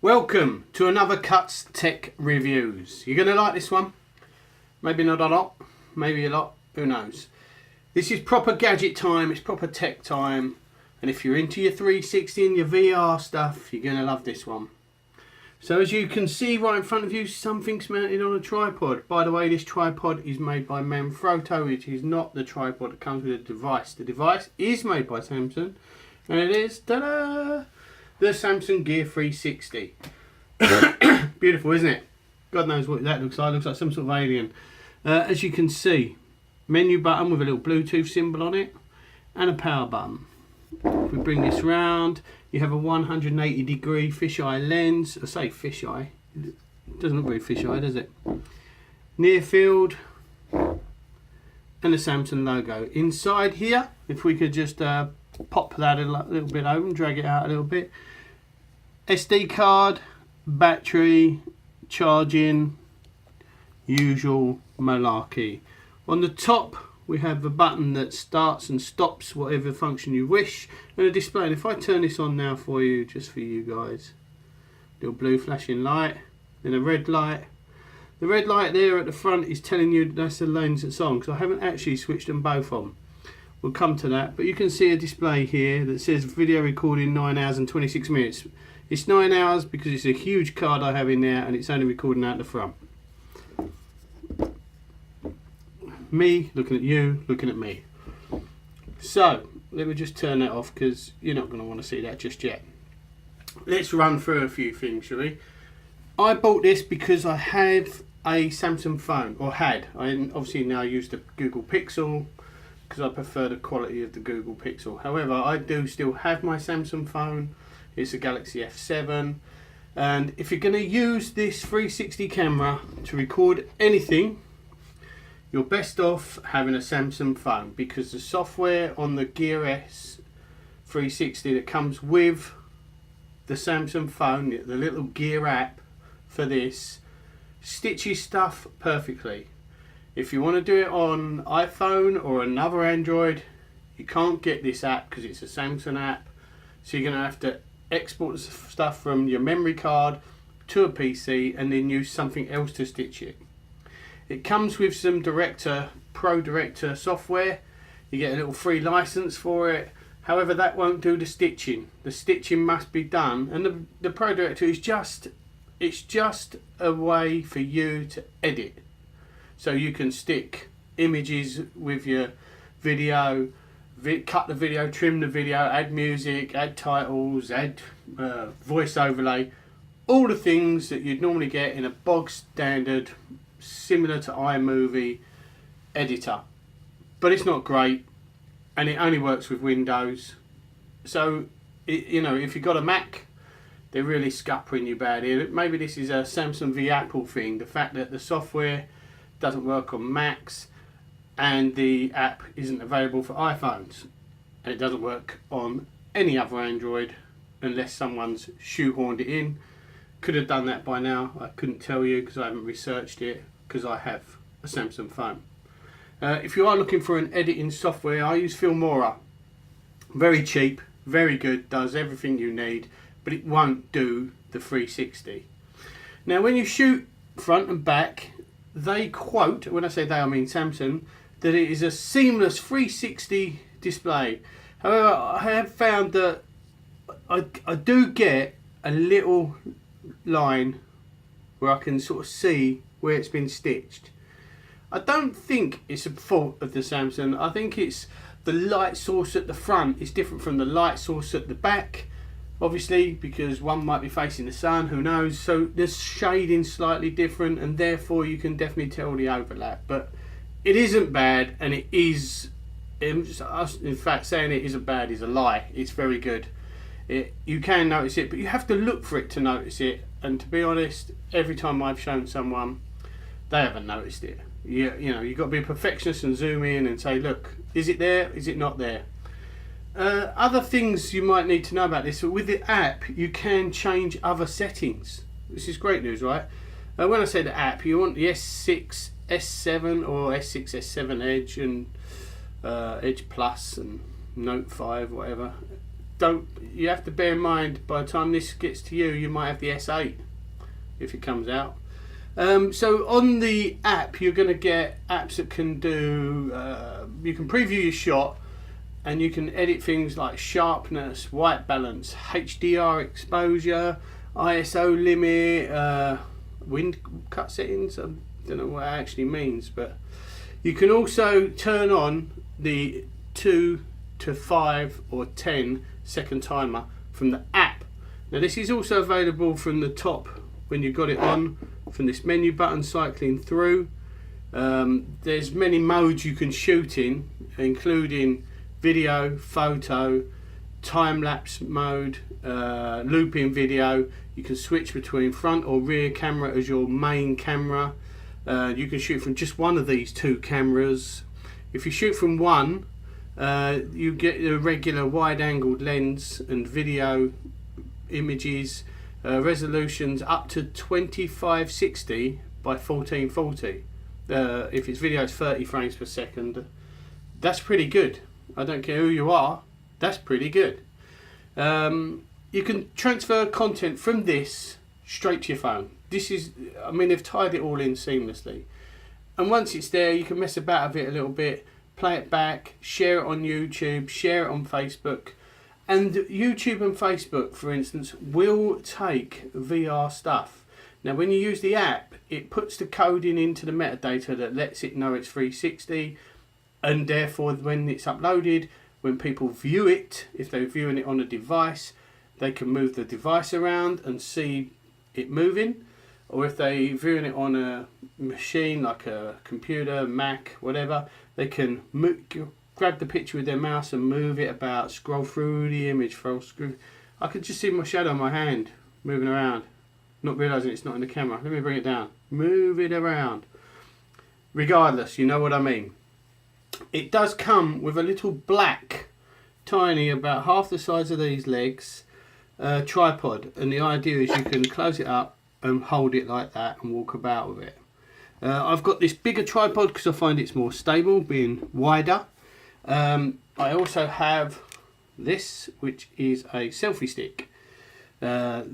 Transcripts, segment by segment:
Welcome to another Cuts Tech Reviews. You're going to like this one. Maybe not a lot, maybe a lot, who knows. This is proper gadget time, it's proper tech time. And if you're into your 360 and your VR stuff, you're going to love this one. So as you can see right in front of you, something's mounted on a tripod. By the way, this tripod is made by Manfrotto, which is not the tripod that comes with a device. The device is made by Samsung, and it is, ta-da, the Samsung Gear 360. Beautiful, isn't it? God knows what that looks like. It looks like some sort of alien. As you can see, menu button with a little Bluetooth symbol on it, and a power button. If we bring this round, you have a 180-degree fisheye lens. I say fisheye, it doesn't look very fisheye, does it? Near field, and the Samsung logo. Inside here, if we could just pop that a little bit over and drag it out a little bit. SD card, battery, charging, usual malarkey. On the top we have a button that starts and stops whatever function you wish, and a display. And if I turn this on now for you, just for you guys, little blue flashing light, then a red light. The red light there at the front is telling you that's the lens that's on, because I haven't actually switched them both on. We'll come to that, but you can see a display here that says video recording 9 hours and 26 minutes. It's 9 hours because it's a huge card I have in there and it's only recording out the front. Me looking at you, looking at me. So, let me just turn that off because you're not going to want to see that just yet. Let's run through a few things, shall we? I bought this because I have a Samsung phone, or had. I obviously now use the Google Pixel because I prefer the quality of the Google Pixel. However, I do still have my Samsung phone. It's a Galaxy F7. And if you're going to use this 360 camera to record anything, you're best off having a Samsung phone, because the software on the Gear S 360 that comes with the Samsung phone, the little Gear app for this, stitches stuff perfectly. If you want to do it on iPhone or another Android, you can't get this app because it's a Samsung app. So you're going to have to export stuff from your memory card to a PC and then use something else to stitch it. It comes with some Pro Director software. You get a little free license for it. However, that won't do the stitching. The stitching must be done, and the Pro Director is just a way for you to edit. So you can stick images with your video, cut the video, trim the video, add music, add titles, add voice overlay, all the things that you'd normally get in a bog standard, similar to iMovie editor. But it's not great, and it only works with Windows. So, if you've got a Mac, they're really scuppering you bad here. Maybe this is a Samsung v Apple thing, the fact that the software doesn't work on Macs and the app isn't available for iPhones, and it doesn't work on any other Android unless someone's shoehorned it in. Could have done that by now. I couldn't tell you because I haven't researched it, because I have a Samsung phone. If you are looking for an editing software, I use Filmora. Very cheap, very good, does everything you need, but it won't do the 360. Now when you shoot front and back, they quote, when I say they I mean Samsung, that it is a seamless 360 display. However, I have found that I do get a little line where I can sort of see where it's been stitched. I don't think it's a fault of the Samsung. I think it's the light source at the front is different from the light source at the back, obviously, because one might be facing the sun, who knows. So there's shading slightly different, and therefore you can definitely tell the overlap. But it isn't bad, and it is, in fact, saying it isn't bad is a lie. It's very good. You can notice it, but you have to look for it to notice it. And to be honest, every time I've shown someone, they haven't noticed it. You've got to be a perfectionist and zoom in and say, look, is it there? Is it not there? Other things you might need to know about this, with the app, you can change other settings. This is great news, right? When I say the app, you want the S6, S7 or S6, S7 Edge and Edge Plus and Note 5, whatever. you have to bear in mind, by the time this gets to you, you might have the S8 if it comes out. So on the app, you're going to get apps that can do, you can preview your shot, and you can edit things like sharpness, white balance, HDR exposure, ISO limit, wind cut settings. I don't know what it actually means, but you can also turn on the 2 to 5 or 10 second timer from the app. Now this is also available from the top when you've got it on, from this menu button cycling through. There's many modes you can shoot in, including video, photo, time-lapse mode, looping video. You can switch between front or rear camera as your main camera. You can shoot from just one of these two cameras. If you shoot from one, you get a regular wide-angled lens and video images, resolutions up to 2560 by 1440. If it's video, it's 30 frames per second. That's pretty good. I don't care who you are, that's pretty good. You can transfer content from this straight to your phone. This is, I mean, they've tied it all in seamlessly. And once it's there, you can mess about with it a little bit, play it back, share it on YouTube, share it on Facebook. And YouTube and Facebook, for instance, will take VR stuff. Now, when you use the app, it puts the coding into the metadata that lets it know it's 360, and therefore when it's uploaded, when people view it, if they're viewing it on a device, they can move the device around and see it moving. Or if they're viewing it on a machine like a computer, Mac, whatever, they can grab the picture with their mouse and move it about, scroll through the image, I could just see my shadow on my hand moving around, not realising it's not in the camera. Let me bring it down. Move it around. Regardless, you know what I mean. It does come with a little black, tiny, about half the size of these legs, tripod. And the idea is you can close it up and hold it like that and walk about with it. I've got this bigger tripod because I find it's more stable, being wider. I also have this, which is a selfie stick. The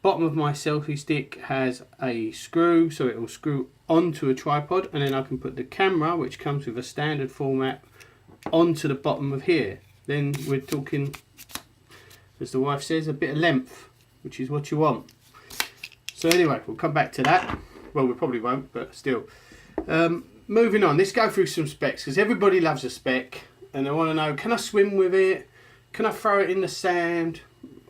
bottom of my selfie stick has a screw, so it will screw onto a tripod, and then I can put the camera, which comes with a standard format, onto the bottom of here. Then we're talking, as the wife says, a bit of length, which is what you want. So anyway, we'll come back to that. Well, we probably won't, but still. Moving on, let's go through some specs, because everybody loves a spec and they want to know, can I swim with it? Can I throw it in the sand?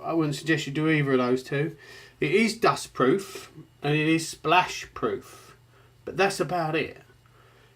I wouldn't suggest you do either of those two. It is dust proof and it is splash proof, but that's about it.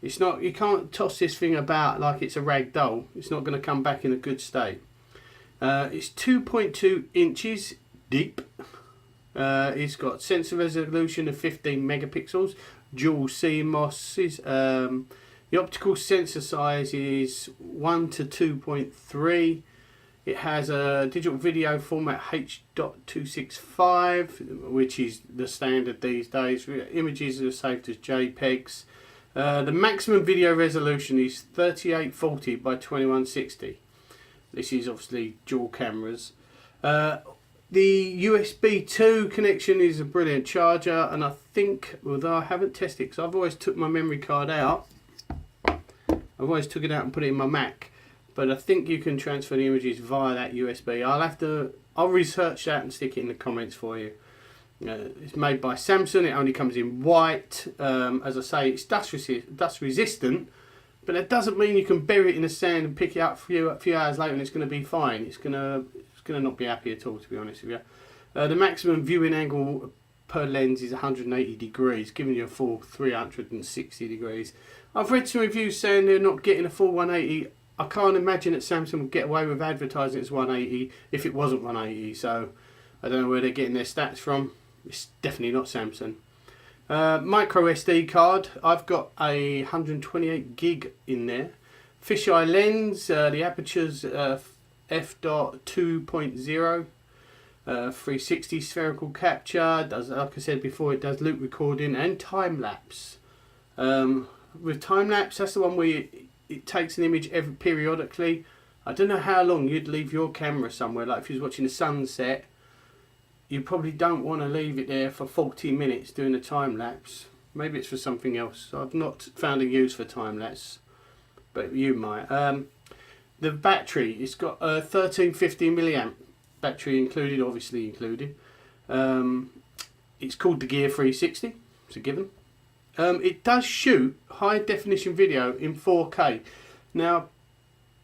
It's not, you can't toss this thing about like it's a rag doll. It's not going to come back in a good state. It's 2.2 inches deep. It's got sensor resolution of 15 megapixels, dual CMOS. The optical sensor size is 1 to 2.3. It has a digital video format H.265, which is the standard these days. Images are saved as JPEGs. The maximum video resolution is 3840 by 2160. This is obviously dual cameras. The USB 2 connection is a brilliant charger, and I think, although I haven't tested it because I've always took my memory card out, I've always took it out and put it in my Mac, but I think you can transfer the images via that USB. I'll research that and stick it in the comments for you. It's made by Samsung. It only comes in white. As I say, it's dust resistant, but that doesn't mean you can bury it in the sand and pick it up a few hours later and it's going to be fine. It's going to not be happy at all, to be honest with you. The maximum viewing angle per lens is 180 degrees, giving you a full 360 degrees. I've read some reviews saying they're not getting a full 180. I can't imagine that Samsung would get away with advertising it's 180 if it wasn't 180, so I don't know where they're getting their stats from. It's definitely not Samsung. Micro SD card. I've got a 128 gig in there. Fisheye lens. The aperture's f.2.0. 360 spherical capture. Does, like I said before, it does loop recording and time lapse. With time lapse, that's the one where it takes an image periodically. I don't know how long you'd leave your camera somewhere. Like if you was watching a sunset, you probably don't want to leave it there for 40 minutes doing a time lapse. Maybe it's for something else. I've not found a use for time lapse, but you might. The battery, it's got a 1350 milliamp battery included, obviously included. It's called the Gear 360. It's a given. It does shoot high definition video in 4K. Now,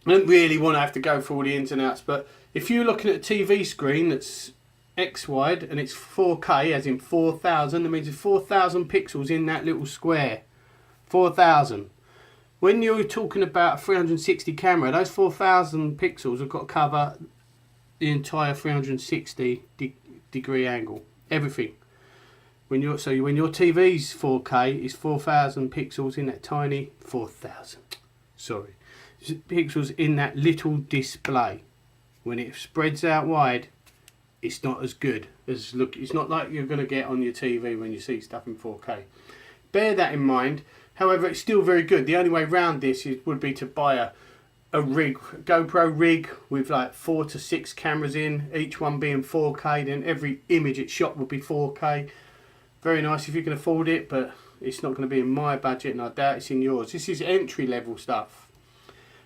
I don't really want to have to go through all the ins and outs, but if you're looking at a TV screen that's X wide and it's 4K, as in 4,000, that means there's 4,000 pixels in that little square. 4,000. When you're talking about a 360 camera, those 4,000 pixels have got to cover the entire 360 degree angle, everything. When your TV's 4K, it's 4,000 pixels in that tiny 4,000. Sorry, pixels in that little display. When it spreads out wide, it's not as good as look. It's not like you're going to get on your TV when you see stuff in 4K. Bear that in mind. However, it's still very good. The only way around this would be to buy a rig, GoPro rig with like 4 to 6 cameras in, each one being 4K. Then every image it shot would be 4K. Very nice if you can afford it, but it's not going to be in my budget, and I doubt it's in yours. This is entry level stuff.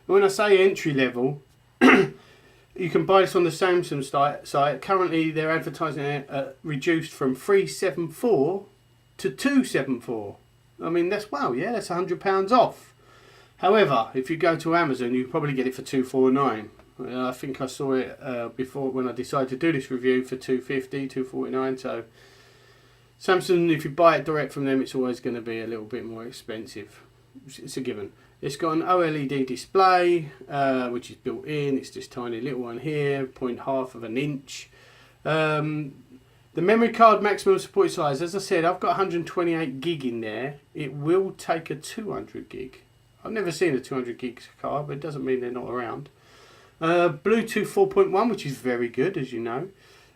When I say entry level, you can buy this on the Samsung site. Currently, they're advertising it reduced from 374 to 274. I mean, that's wow, yeah, that's £100 off. However, if you go to Amazon, you probably get it for 249. I think I saw it before when I decided to do this review for 250, 249. So Samsung, if you buy it direct from them, it's always going to be a little bit more expensive. It's a given. It's got an OLED display, which is built in. It's this tiny little one here, 0.5 of an inch. The memory card maximum supported size, as I said, I've got 128 gig in there. It will take a 200 gig. I've never seen a 200 gig card, but it doesn't mean they're not around. Bluetooth 4.1, which is very good, as you know.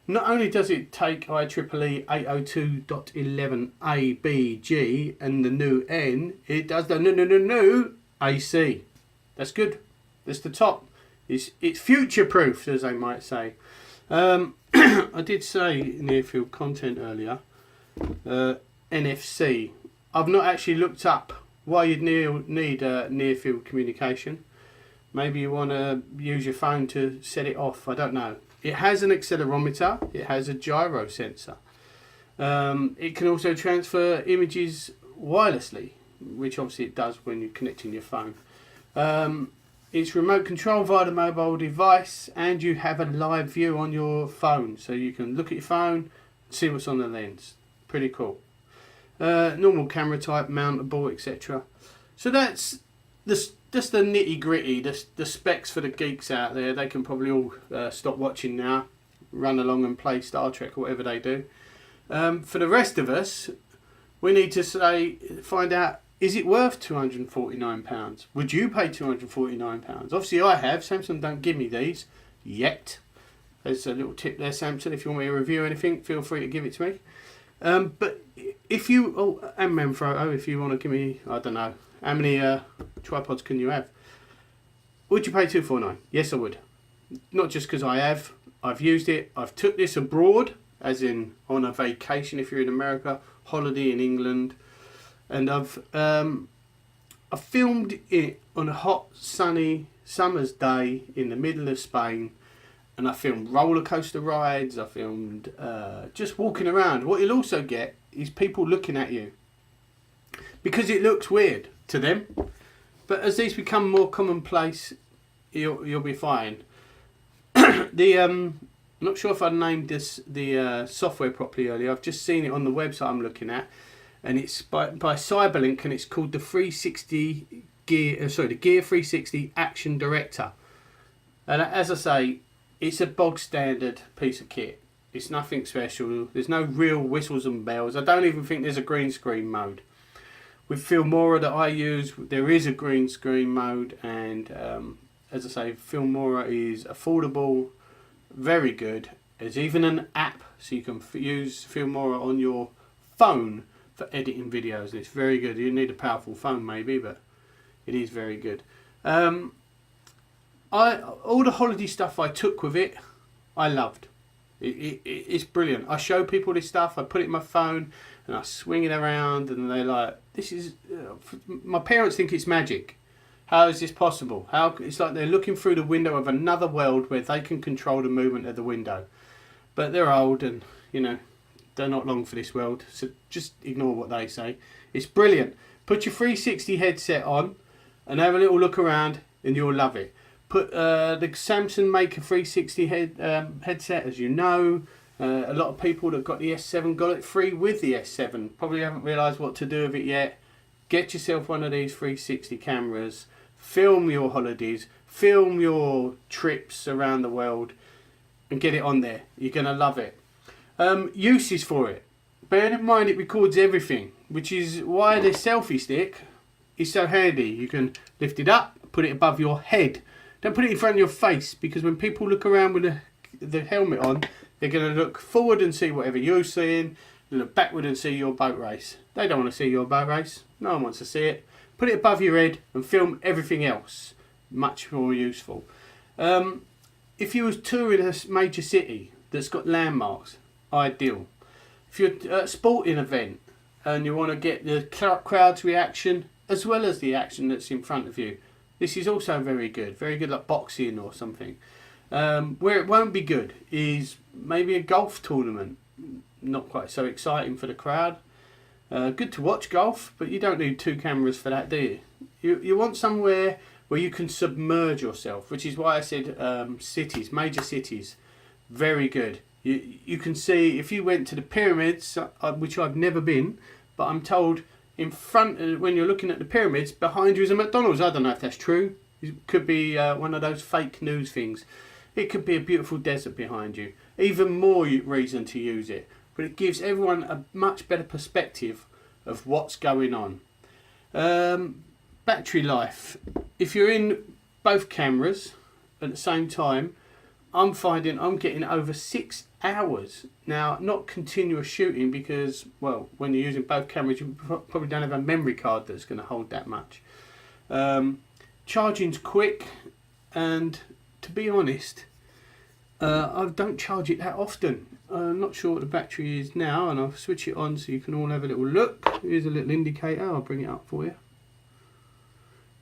Not only does it take IEEE 802.11a/b/g and the new N, it does the new AC. That's good. That's the top. It's future proof, as they might say. I did say near field content earlier. NFC. I've not actually looked up why you'd need near field communication. Maybe you want to use your phone to set it off. I don't know. It has an accelerometer. It has a gyro sensor. It can also transfer images wirelessly, which obviously it does when you're connecting your phone. It's remote control via the mobile device, and you have a live view on your phone, so you can look at your phone, see what's on the lens. Pretty cool. Normal camera type, mountable, etc. So that's just the nitty gritty, the specs for the geeks out there. They can probably all stop watching now, run along and play Star Trek or whatever they do. For the rest of us, we need to find out, is it worth £249? Would you pay £249? Obviously I have. Samsung don't give me these yet. There's a little tip there, Samsung. If you want me to review anything, feel free to give it to me. But if you, and Manfrotto, if you want to give me, I don't know, how many tripods can you have? Would you pay £249? Yes, I would. Not just because I've used it. I've took this abroad, as in on a vacation if you're in America, holiday in England. And I've filmed it on a hot, sunny summer's day in the middle of Spain, and I filmed roller coaster rides. I filmed just walking around. What you'll also get is people looking at you because it looks weird to them. But as these become more commonplace, you'll be fine. I'm not sure if I named the software properly earlier. I've just seen it on the website I'm looking at. And it's by Cyberlink, and it's called the the Gear 360 Action Director. And as I say, it's a bog standard piece of kit. It's nothing special. There's no real whistles and bells. I don't even think there's a green screen mode. With Filmora that I use, there is a green screen mode, and as I say, Filmora is affordable, very good. There's even an app, so you can use Filmora on your phone for editing videos, and it's very good. You need a powerful phone maybe, but it is very good. all the holiday stuff I took with it, I loved. It's brilliant. I show people this stuff. I put it in my phone and I swing it around, and they're like, "This is." My parents think it's magic. How is this possible? It's like they're looking through the window of another world where they can control the movement of the window. But they're old, and they're not long for this world. So just ignore what they say. It's brilliant. Put your 360 headset on and have a little look around, and you'll love it. Put the Samsung make a 360 headset, as you know. A lot of people that got the S7 got it free with the S7. Probably haven't realised what to do with it yet. Get yourself one of these 360 cameras. Film your holidays. Film your trips around the world. And get it on there. You're going to love it. Uses for it. Bearing in mind it records everything, which is why the selfie stick is so handy. You can lift it up, put it above your head. Don't put it in front of your face, because when people look around with the helmet on, they're going to look forward and see whatever you're seeing, and look backward and see your boat race. They don't want to see your boat race. No one wants to see it. Put it above your head and film everything else. Much more useful. If you was touring a major city that's got landmarks, ideal. If you're at a sporting event and you want to get the crowd's reaction as well as the action that's in front of you, this is also very good. Very good, like boxing or something. Where it won't be good is maybe a golf tournament. Not quite so exciting for the crowd. Good to watch golf, but you don't need 2 cameras for that, do you? You want somewhere where you can submerge yourself, which is why I said cities, major cities. Very good. You can see, if you went to the pyramids, which I've never been, but I'm told in front, when you're looking at the pyramids, behind you is a McDonald's. I don't know if that's true. It could be one of those fake news things. It could be a beautiful desert behind you. Even more reason to use it. But it gives everyone a much better perspective of what's going on. Battery life. If you're in both cameras at the same time, I'm finding I'm getting over 6 hours. Now, not continuous shooting, because, well, when you're using both cameras, you probably don't have a memory card that's going to hold that much. Charging's quick, and to be honest, I don't charge it that often. I'm not sure what the battery is now, and I'll switch it on so you can all have a little look. Here's a little indicator. I'll bring it up for you.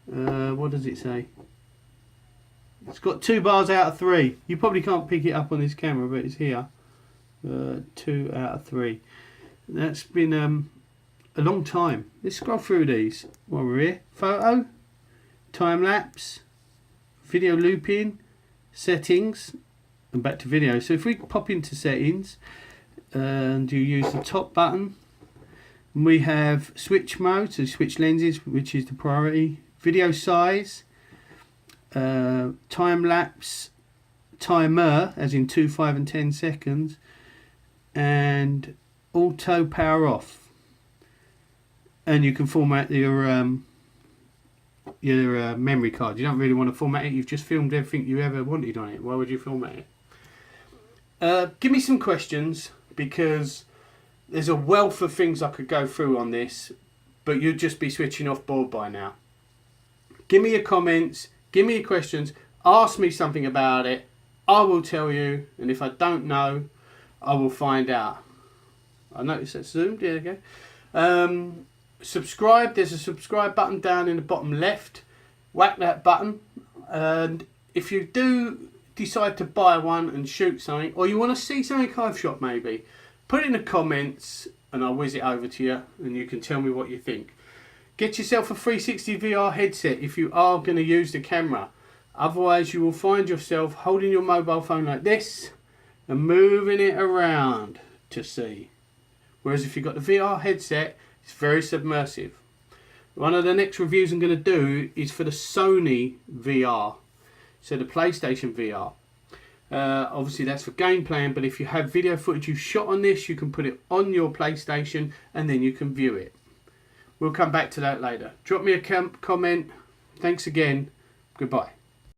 What does it say? It's got 2 bars out of 3. You probably can't pick it up on this camera, but it's here. 2 out of 3. That's been a long time. Let's scroll through these while we're here. Photo, time lapse, video looping, settings, and back to video. So if we pop into settings and you use the top button, we have switch mode, so switch lenses, which is the priority, video size, time lapse, timer, as in 2, 5 and 10 seconds, and auto power off. And you can format your memory card. You don't really want to format it. You've just filmed everything you ever wanted on it. Why would you format it? Give me some questions, because there's a wealth of things I could go through on this, but you'd just be switching off board by now. Give me your comments, give me your questions, ask me something about it. I will tell you, and if I don't know, I will find out. I noticed that's zoomed. There we go. Subscribe. There's a subscribe button down in the bottom left. Whack that button, and if you do decide to buy one and shoot something, or you want to see something I've shot, maybe put it in the comments and I'll whiz it over to you and you can tell me what you think. Get yourself a 360 VR headset if you are going to use the camera. Otherwise you will find yourself holding your mobile phone like this and moving it around to see. Whereas if you've got the VR headset, it's very submersive. One of the next reviews I'm going to do is for the Sony VR. So the PlayStation VR. Obviously that's for game playing, but if you have video footage you shot on this, you can put it on your PlayStation and then you can view it. We'll come back to that later. Drop me a comment. Thanks again. Goodbye.